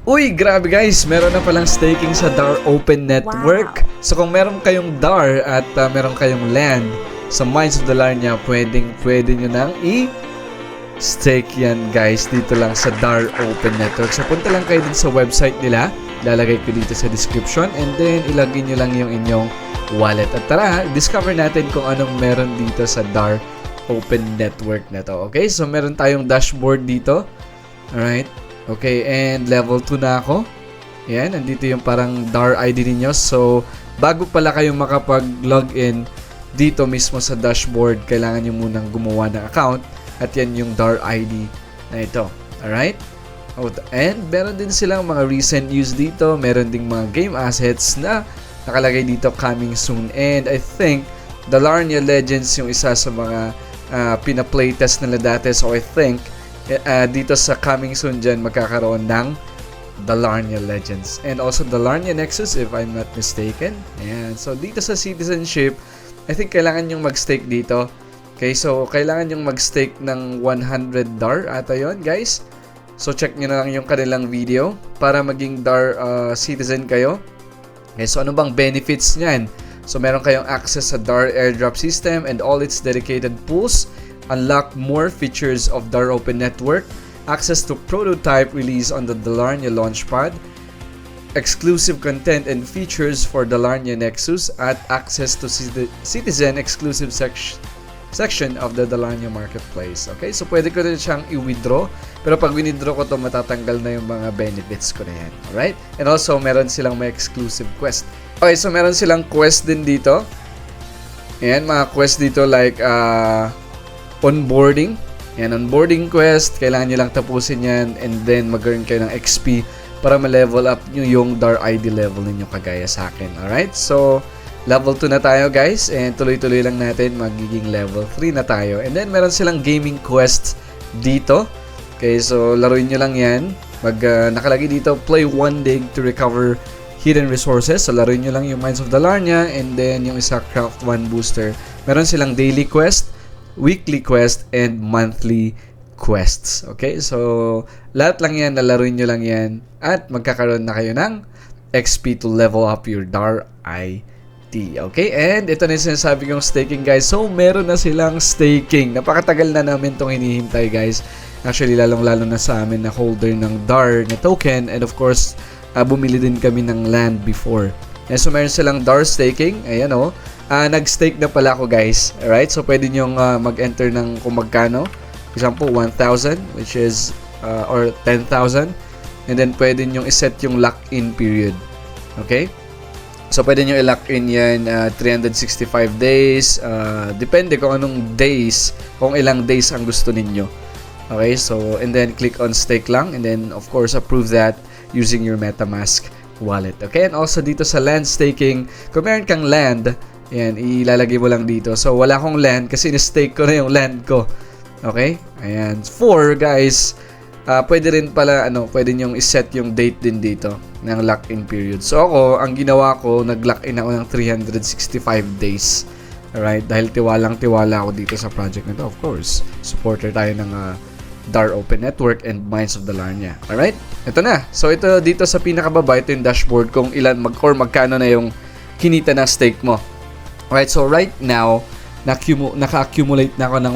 Uy, grabe guys, meron na palang staking sa DAR Open Network. Wow. So kung meron kayong DAR at meron kayong land sa Mines of the Larnia, pwede nyo nang i-stake yan guys dito lang sa DAR Open Network. So punta lang kayo din sa website nila, lalagay ko dito sa description, and then ilagay nyo lang yung inyong wallet. At tara, discover natin kung anong meron dito sa DAR Open Network na to. Okay, so meron tayong dashboard dito. Alright. Okay, and level 2 na ako. Yan, nandito yung parang DAR ID ninyo. So, bago pala kayong makapag-login dito mismo sa dashboard, kailangan nyo munang gumawa ng account. At yan yung DAR ID na ito. Alright? And meron din silang mga recent use dito. Meron ding mga game assets na nakalagay dito coming soon. And I think the Larnia Legends yung isa sa mga pina-playtest nila dati. So, I think dito sa coming soon dyan magkakaroon ng The Larnia Legends and also The Larnia Nexus if I'm not mistaken. Ayan. So dito sa citizenship, I think kailangan yung mag-stake dito. Okay, so kailangan yung mag-stake ng 100 DAR ata yun guys. So check nyo na lang yung kanilang video para maging DAR citizen kayo. Okay, so ano bang benefits nyan? So meron kayong access sa DAR airdrop system and all its dedicated pools. Unlock more features of DAR Open Network, access to prototype release on the Larnia Launchpad, exclusive content and features for the Larnia Nexus, at access to citizen exclusive section of the Larnia Marketplace. Okay, so pwede ko rin siyang i-withdraw, pero pag withdraw ko to matatanggal na yung mga benefits ko na yan. Alright? And also, meron silang may exclusive quest. Okay, so meron silang quest din dito. Ayan, mga quest dito like onboarding. Yan, onboarding quest. Kailangan nyo lang tapusin yan and then mag-earn kayo ng XP para ma-level up nyo yung DAR ID level ninyo kagaya sa akin. Alright? So, level 2 na tayo guys and tuloy-tuloy lang natin magiging level 3 na tayo. And then, meron silang gaming quests dito. Okay, so laruin nyo lang yan. Nakalagay dito, play one day to recover hidden resources. So, laruin nyo lang yung Mines of the Larnia and then yung isa craft one booster. Meron silang daily quest, weekly quest, and monthly quests. Okay? So, lahat lang yan, nalaruin nyo lang yan, at magkakaroon na kayo ng XP to level up your DAR ID. Okay? And ito na yung sinasabi kong staking, guys. So, meron na silang staking. Napakatagal na namin itong hinihintay, guys. Actually, lalong-lalo na sa amin na holder ng DAR na token. And of course, bumili din kami ng land before. And so, meron silang DAR staking. Ayan, oh. Nag-stake na pala ako guys. Alright, so pwede nyong mag-enter ng kung magkano. For example, 1,000 which is or 10,000. And then pwede nyong iset yung lock-in period. Okay? So pwede nyo i-lock-in yan 365 days. Depende kung anong days, kung ilang days ang gusto ninyo. Okay, so and then click on stake lang. And then of course approve that using your MetaMask wallet. Okay, and also dito sa land staking, kung meron kang land, ayan, ilalagay mo lang dito. So, wala akong land kasi in-stake ko na yung land ko. Okay? Ayan. 4, guys, pwede rin pala, pwede nyong iset yung date din dito ng lock-in period. So, ako, ang ginawa ko, nag-lock-in ako ng 365 days. Alright? Dahil tiwalang-tiwala ako dito sa project na to. Of course, supporter tayo ng DAR Open Network and Mines of the Larnia. Alright? Ito na. So, ito dito sa pinakababa, ito yung dashboard kung ilan or magkano na yung kinita na stake mo. Alright, so right now, naka-accumulate na ako ng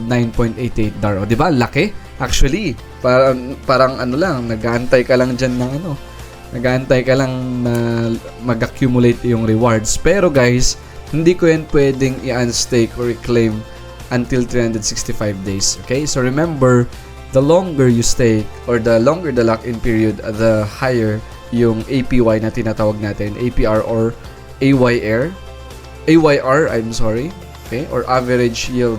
109.88 DAR. O, diba? Laki. Actually, parang ano lang, nag-aantay ka lang dyan ng nag-aantay ka lang na mag-accumulate yung rewards. Pero guys, hindi ko yan pwedeng i-unstake or i-claim until 365 days. Okay? So remember, the longer you stake or the longer the lock-in period, the higher yung APY na tinatawag natin, APR or AYR, I'm sorry, okay, or average yield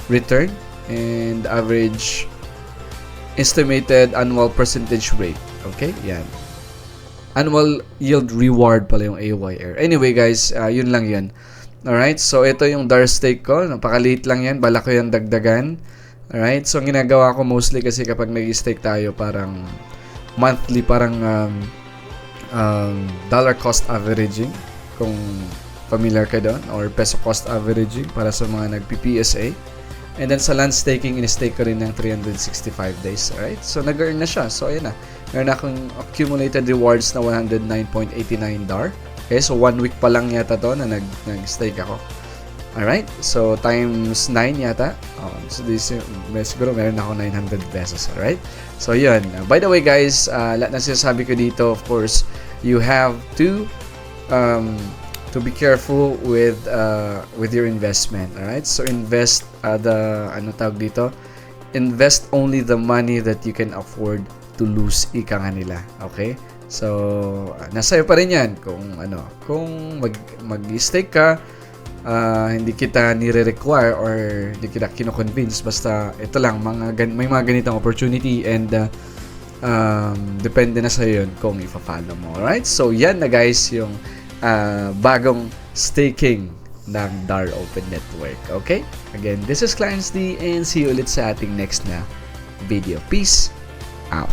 return and average estimated annual percentage rate. Okay, yan. Annual yield reward pala yung AYR. Anyway guys, yun lang yan. Alright, so ito yung DAR stake ko. Napakaliit lang yan, bala ko yung dagdagan. Alright, so ang ginagawa ko mostly kasi kapag nag-stake tayo parang monthly, parang dollar cost averaging, kung familiar ka doon, or peso cost averaging para sa mga nagpi-PSA. And then sa land staking, in-stake ko rin ng 365 days. Alright? So, nag-earn na siya. So, ayan na. meron akong accumulated rewards na 109.89 DAR. Okay, so 1 week pa lang yata to na nag-stake ako. Alright, so times 9 yata. So this, siguro meron ako 900 pesos. Alright, so yun. By the way guys, lahat na sinasabi ko dito, of course, you have to be careful with your investment. Alright, so invest invest only the money that you can afford to lose, ika nga nila. Okay? So, nasa iyo pa rin yan. Kung mag-stake ka, hindi kita nire-require or hindi kita kino-convince. Basta, ito lang, may mga ganitong opportunity and depende na sa yun kung ipa-follow mo. Alright? So, yan na guys yung bagong staking ng DAR Open Network. Okay? Again, this is Clarence D and see you ulit sa ating next na video. Peace out.